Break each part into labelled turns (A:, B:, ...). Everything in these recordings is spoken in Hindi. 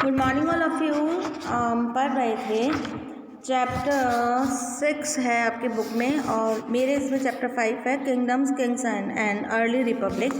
A: Good morning all of you. पढ़ रहे थे चैप्टर 6 है आपके बुक में और मेरे इसमें चैप्टर 5 है kingdoms Kings and early Republic.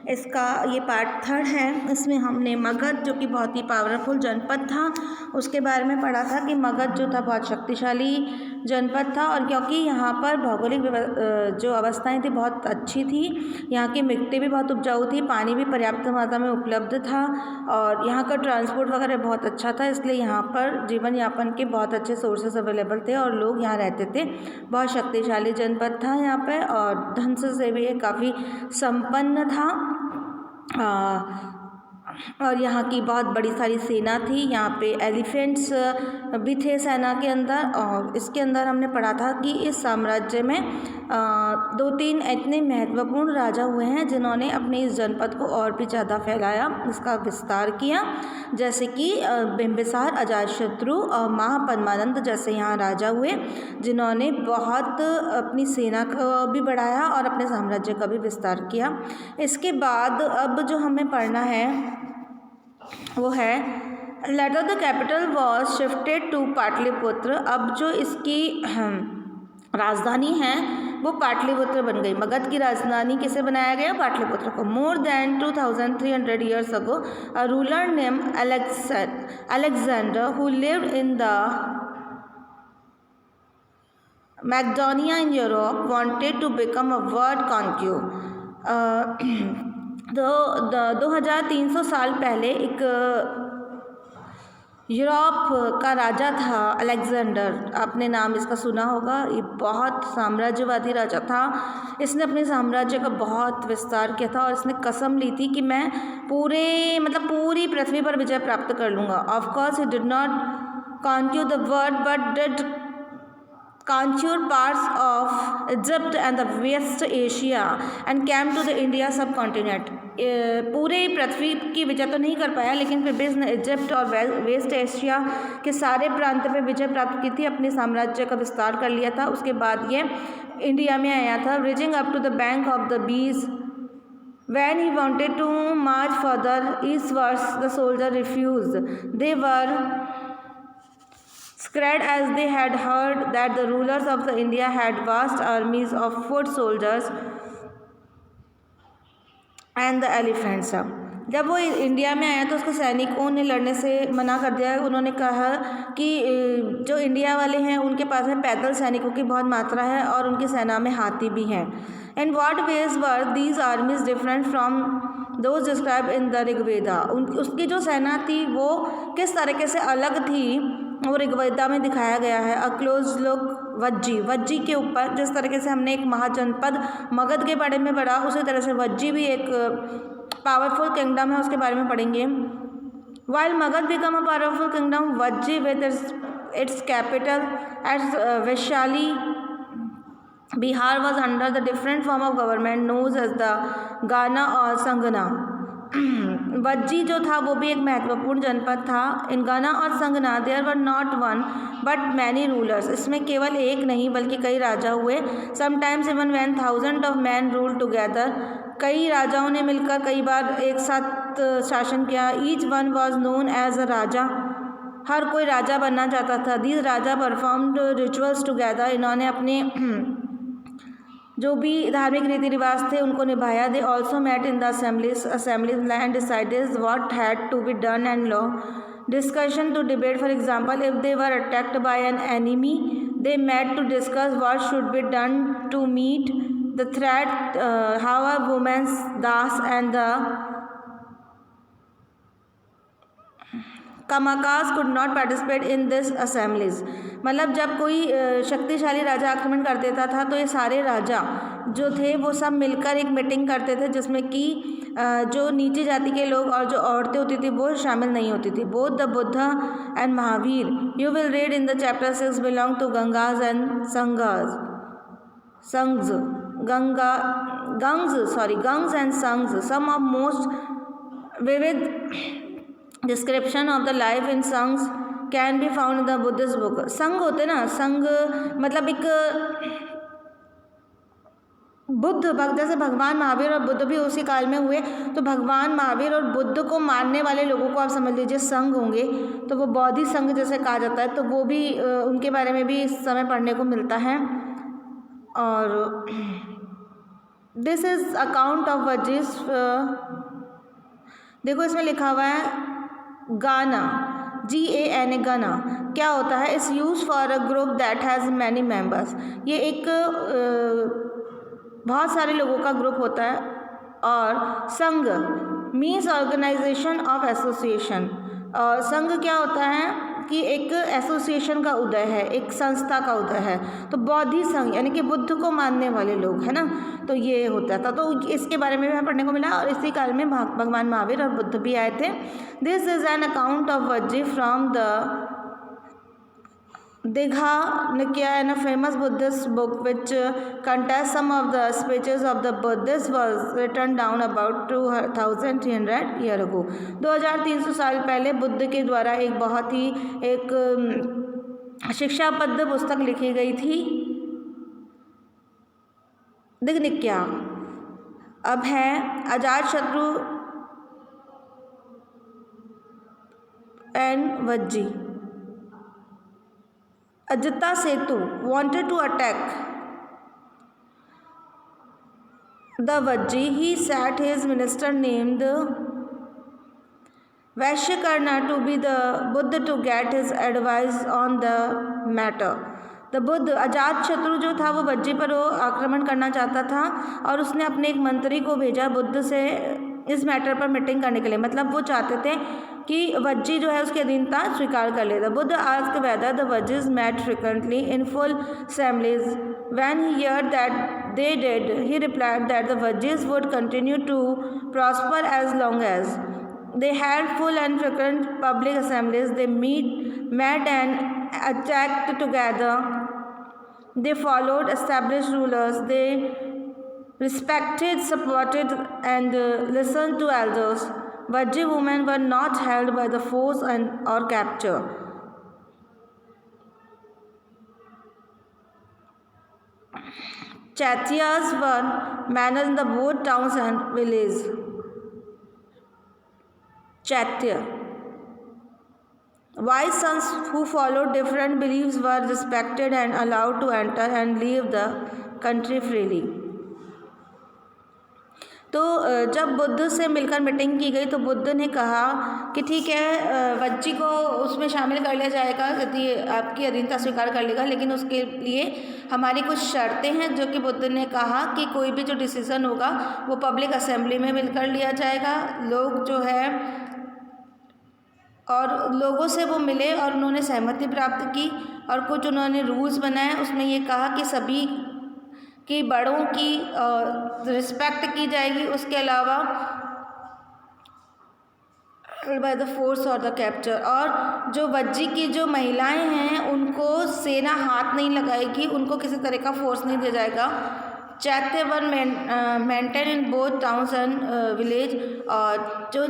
A: इसका ये पार्ट 3 है। इसमें हमने मगध जो कि बहुत ही पावरफुल जनपद था उसके बारे में पढ़ा था कि मगध जो था बहुत शक्तिशाली जनपद था और क्योंकि यहाँ पर भौगोलिक जो अवस्थाएं थी बहुत अच्छी थी, यहाँ की मिट्टी भी बहुत उपजाऊ थी, पानी भी पर्याप्त मात्रा में उपलब्ध था और यहाँ का ट्रांसपोर्ट वगैरह बहुत अच्छा था, इसलिए यहाँ पर जीवन यापन के बहुत अच्छे सोर्सेस अवेलेबल थे और लोग यहाँ रहते थे। बहुत शक्तिशाली जनपद था यहाँ पे और धन से भी काफ़ी संपन्न था और यहाँ की बहुत बड़ी सारी सेना थी। यहाँ पे एलिफेंट्स भी थे सेना के अंदर और इसके अंदर हमने पढ़ा था कि इस साम्राज्य में 2-3 इतने महत्वपूर्ण राजा हुए हैं जिन्होंने अपने इस जनपद को और भी ज़्यादा फैलाया, इसका विस्तार किया, जैसे कि बिंबिसार, अजातशत्रु और महापद्मानंद जैसे यहाँ राजा हुए जिन्होंने बहुत अपनी सेना को भी बढ़ाया और अपने साम्राज्य का भी विस्तार किया। इसके बाद अब जो हमें पढ़ना है वो है later the capital was shifted to Pataliputra. अब जो इसकी राजधानी है वो पाटलिपुत्र बन गई। मगध की राजधानी किसे बनाया गया? पाटलिपुत्र को। More than 2300 years ago a ruler name Alexander who lived in the Macedonia in Europe wanted to become a world conquer. 2300 साल पहले एक यूरोप का राजा था अलेक्जेंडर, आपने नाम इसका सुना होगा। ये बहुत साम्राज्यवादी राजा था। इसने अपने साम्राज्य का बहुत विस्तार किया था और इसने कसम ली थी कि मैं पूरी पृथ्वी पर विजय प्राप्त कर लूँगा। Of course he did not conquer the world but did conquer parts of Egypt and the West Asia and came to the India subcontinent। पूरे पृथ्वी की विजय तो नहीं कर पाया लेकिन फिर भी इसने इजिप्ट और वेस्ट एशिया के सारे प्रांत पे विजय प्राप्त की थी, अपने साम्राज्य का विस्तार कर लिया था। उसके बाद ये इंडिया में आया था। Reaching up to the bank of the Beas when he wanted to march further eastwards the soldiers refused। they were scared as they had heard that the rulers of the India had vast armies of foot soldiers and the elephants। जब वो इंडिया में आया तो उसको सैनिकों ने लड़ने से मना कर दिया। उन्होंने कहा कि जो इंडिया वाले हैं उनके पास में पैदल सैनिकों की बहुत मात्रा है और उनकी सेना में हाथी भी हैं। And what ways were these armies different from those describe in the Rigveda. उसकी जो सेना थी वो किस तरीके से अलग थी वो ऋग्वेदा में दिखाया गया है। अ क्लोज लुक वज्जी के ऊपर, जिस तरीके से हमने एक महाजनपद मगध के बारे में पढ़ा उसी तरह से वज्जी भी एक पावरफुल किंगडम है, उसके बारे में पढ़ेंगे। While Magadha become a powerful kingdom, Vajji with its capital at Vaishali Bihar was under the different form of government knows as the gana और संगना। वज्जी जो था वो भी एक महत्वपूर्ण जनपद था। इन गाना और sangha there were not one but many rulers. इसमें केवल एक नहीं बल्कि कई राजा हुए। Sometimes even when thousand of men rule together. कई राजाओं ने मिलकर कई बार एक साथ शासन किया। Each one was known as a raja. हर कोई राजा बनना चाहता था। These raja performed rituals together. इन्होंने अपने जो भी धार्मिक रीति रिवाज थे उनको निभाया। They also met in the assemblies and decided what had to be done and law discussion to debate. For example if they were attacked by an enemy they met to discuss what should be done to meet the threat. However women dasa and the kammakaras could not participate in this assemblies. मतलब जब कोई शक्तिशाली राजा आक्रमण कर देता था तो ये सारे राजा जो थे वो सब मिलकर एक मीटिंग करते थे जिसमें कि जो नीची जाति के लोग और जो औरतें होती थी वो शामिल नहीं होती थी। Both the Buddha and Mahavir you will read in the chapter 6 belong to ganas and sanghas and sanghas. Some of most vivid description of the life in sanghas can be found in the Buddhist book. संघ होते ना, संघ मतलब एक जैसे भगवान महावीर और बुद्ध भी उसी काल में हुए, तो भगवान महावीर और बुद्ध को मानने वाले लोगों को आप समझ लीजिए संघ होंगे, तो वो बौद्धि संघ जैसे कहा जाता है, तो वो भी उनके बारे में भी इस समय पढ़ने को मिलता है। और दिस इज अकाउंट ऑफ वज्जिस। देखो इसमें लिखा हुआ है गाना, GANA, गाना क्या होता है? इस use for a group that has many members. ये एक बहुत सारे लोगों का ग्रुप होता है। और संघ मीन्स ऑर्गेनाइजेशन ऑफ एसोसिएशन। और संघ क्या होता है कि एक एसोसिएशन का उदय है, एक संस्था का उदय है। तो बौद्धि संघ यानी कि बुद्ध को मानने वाले लोग, है ना, तो ये होता था। तो इसके बारे में भी पढ़ने को मिला। और इसी काल में भगवान महावीर और बुद्ध भी आए थे। This is an account of Vajji from the Digha Nikaya, in a famous Buddhist book which contains some of the speeches of the Buddhists, was written down about 2300 year ago। 2300 साल पहले बुद्ध के द्वारा एक बहुत ही एक शिक्षाबद्ध पुस्तक लिखी गई थी, दिग्निक्या। अब है Ajatashatru and Vajji. Ajatasattu wanted to attack the Vajji. He sent his minister named Vaishyakarna to be the Buddha to get his advice on the matter. The Buddha, Ajatashatru जो था वो वज्जी पर वो आक्रमण करना चाहता था और उसने अपने एक मंत्री को भेजा बुद्ध से इस मैटर पर मीटिंग करने के लिए। मतलब वो चाहते थे कि वज्जी जो है उसकी अधीनता स्वीकार कर ले। The Buddha asked whether the Vajjis met frequently in full assemblies. When he heard that they did, he replied that the Vajjis would continue to prosper as long as they had full and frequent public assemblies. They met and attacked together. They followed established rulers. They respected, supported, and listened to elders. Vajji women were not held by the force or capture. Chaityas were managed in the both towns and villages. Chaitya. Wise sons who followed different beliefs were respected and allowed to enter and leave the country freely. तो जब बुद्ध से मिलकर मीटिंग की गई तो बुद्ध ने कहा कि ठीक है, वज्जी को उसमें शामिल कर लिया जाएगा यदि आपकी अधीनता स्वीकार कर लेगा, लेकिन उसके लिए हमारी कुछ शर्तें हैं, जो कि बुद्ध ने कहा कि कोई भी जो डिसीज़न होगा वो पब्लिक असेंबली में मिलकर लिया जाएगा। लोग जो है और लोगों से वो मिले और उन्होंने सहमति प्राप्त की और कुछ उन्होंने रूल्स बनाए। उसमें ये कहा कि सभी कि बड़ों की रिस्पेक्ट की जाएगी, उसके अलावा बाय द फोर्स और द कैप्चर। और जो वज्जी की जो महिलाएं हैं उनको सेना हाथ नहीं लगाएगी, उनको किसी तरह का फोर्स नहीं दिया जाएगा। चैत्य one maintain in both towns and village. और जो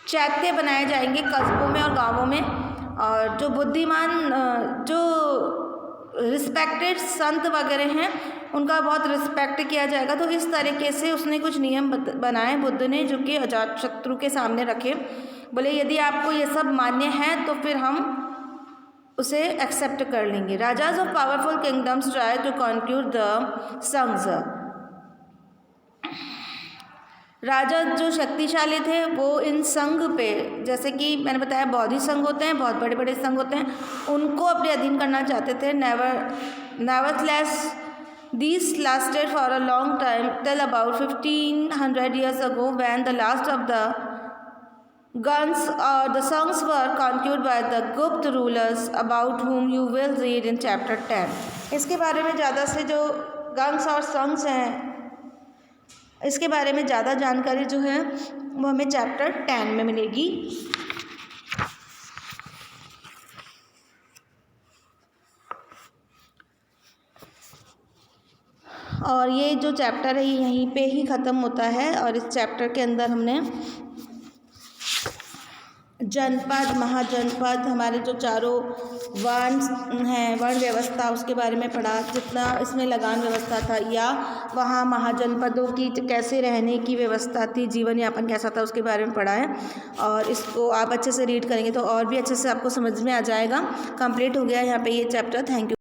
A: चैत्य बनाए जाएंगे कस्बों में और गांवों में। और जो बुद्धिमान जो रिस्पेक्टेड संत वगैरह हैं उनका बहुत रिस्पेक्ट किया जाएगा। तो इस तरीके से उसने कुछ नियम बनाए बुद्ध ने, जो कि अजातशत्रु के सामने रखे। बोले यदि आपको ये सब मान्य है तो फिर हम उसे एक्सेप्ट कर लेंगे। Rajas of powerful kingdoms try to conquer the sangha. राजा जो शक्तिशाली थे वो इन संघ पे, जैसे कि मैंने बताया बौद्धि संघ होते हैं, बहुत बड़े बड़े संघ होते हैं, उनको अपने अधीन करना चाहते थे। Nevertheless these lasted for a long time till about 1500 years ago, when the last of the guns or the songs were conquered by the Gupta rulers, about whom you will read in chapter 10। इसके बारे में ज़्यादा से जो गंग्स और संग्स हैं इसके बारे में ज़्यादा जानकारी जो है वो हमें चैप्टर 10 में मिलेगी। और ये जो चैप्टर है यहीं पे ही ख़त्म होता है। और इस चैप्टर के अंदर हमने जनपद, महाजनपद, हमारे जो चारों वर्ण हैं, वर्ण व्यवस्था उसके बारे में पढ़ा, जितना इसमें लगान व्यवस्था था, या वहाँ महाजनपदों की कैसे रहने की व्यवस्था थी, जीवन यापन कैसा था, उसके बारे में पढ़ा है। और इसको आप अच्छे से रीड करेंगे तो और भी अच्छे से आपको समझ में आ जाएगा। कंप्लीट हो गया यहाँ पे ये चैप्टर। Thank you.